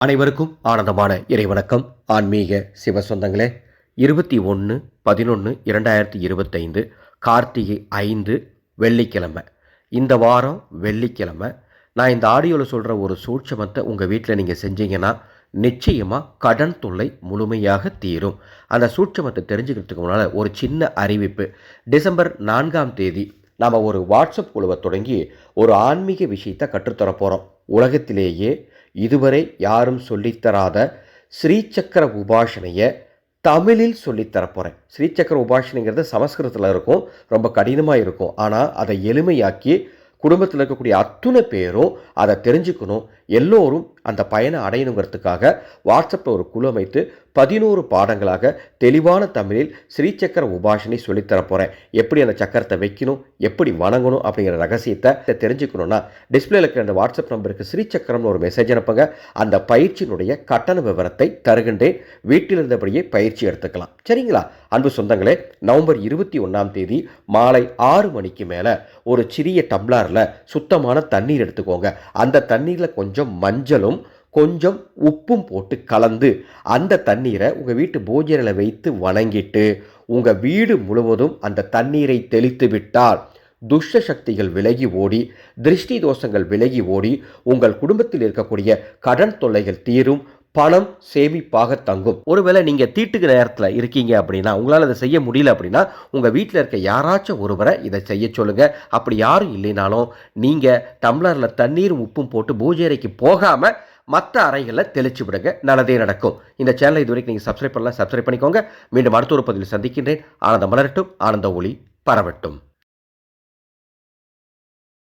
அனைவருக்கும் ஆனந்தமான இறைவணக்கம். ஆன்மீக சிவ சொந்தங்களே, 21/11/2025 கார்த்திகை 5 வெள்ளிக்கிழமை. இந்த வாரம் வெள்ளிக்கிழமை நான் இந்த ஆடியோவில் சொல்கிற ஒரு சூட்சமத்தை உங்கள் வீட்டில் நீங்கள் செஞ்சீங்கன்னா நிச்சயமாக கடன் தொல்லை முழுமையாக தீரும். அந்த சூட்சமத்தை தெரிஞ்சுக்கிறதுக்கு முன்னால் ஒரு சின்ன அறிவிப்பு. டிசம்பர் 4ஆம் தேதி நாம் ஒரு வாட்ஸ்அப் குழுவை தொடங்கி ஒரு ஆன்மீக விஷயத்தை கற்றுத்தர போகிறோம். உலகத்திலேயே இதுவரை யாரும் சொல்லித்தராத ஸ்ரீசக்கர உபாசனையை தமிழில் சொல்லித்தரப்போகிறேன். ஸ்ரீசக்கர உபாசனைங்கிறது சமஸ்கிருதத்தில் இருக்கும், ரொம்ப கடினமாக இருக்கும். ஆனால் அதை எளிமையாக்கி குடும்பத்தில் இருக்கக்கூடிய அத்துணை பேரும் அதை தெரிஞ்சுக்கணும், எல்லோரும் அந்த பயனை அடையணுங்கிறதுக்காக வாட்ஸ்அப்பில் ஒரு குழு அமைத்து 11 பாடங்களாக தெளிவான தமிழில் ஸ்ரீசக்கர உபாசனை சொல்லித்தரப்போகிறேன். எப்படி அந்த சக்கரத்தை வைக்கணும், எப்படி வணங்கணும் அப்படிங்கிற ரகசியத்தை தெரிஞ்சுக்கணுன்னா டிஸ்பிளேல இருக்கிற அந்த வாட்ஸ்அப் நம்பருக்கு ஸ்ரீசக்கரம்னு ஒரு மெசேஜ் அனுப்புங்க. அந்த பயிற்சியினுடைய கட்டண விவரத்தை தருகின்றேன். வீட்டில் இருந்தபடியே பயிற்சி எடுத்துக்கலாம். சரிங்களா? அன்பு சொந்தங்களே, நவம்பர் 21ஆம் தேதி மாலை 6 மணிக்கு மேலே ஒரு சிறிய டம்ளரில் சுத்தமான தண்ணீர் எடுத்துக்கோங்க. அந்த தண்ணீரில் கொஞ்சம் மஞ்சளும் கொஞ்சம் உப்பும் போட்டு கலந்து அந்த தண்ணீரை உங்கள் வீட்டு பூஜையில் வைத்து வணங்கிட்டு உங்கள் வீடு முழுவதும் அந்த தண்ணீரை தெளித்து விட்டால் துஷ்ட சக்திகள் விலகி ஓடி, திருஷ்டி தோஷங்கள் விலகி ஓடி, உங்கள் குடும்பத்தில் இருக்கக்கூடிய கடன் தொல்லைகள் தீரும், பணம் சேமிப்பாக தங்கும். ஒருவேளை நீங்கள் தீட்டுக்கு நேரத்தில் இருக்கீங்க அப்படின்னா, உங்களால் அதை செய்ய முடியல அப்படின்னா உங்கள் வீட்டில் இருக்க யாராச்சும் ஒருவரை இதை செய்ய சொல்லுங்கள். அப்படி யாரும் இல்லைனாலும் நீங்கள் டம்ளரில் தண்ணீரும் உப்பும் போட்டு பூஜை அறைக்கு போகாமல் மற்ற அறைகளில் தெளிச்சு விடுங்க. நல்லதே நடக்கும். இந்த சேனலை இதுவரைக்கும் நீங்கள் சப்ஸ்கிரைப் பண்ணலாம், சப்ஸ்கிரைப் பண்ணிக்கோங்க. மீண்டும் அடுத்த ஒரு பதிவில் சந்திக்கின்றேன். ஆனந்தம் மலரட்டும், ஆனந்த ஒளி பரவட்டும்.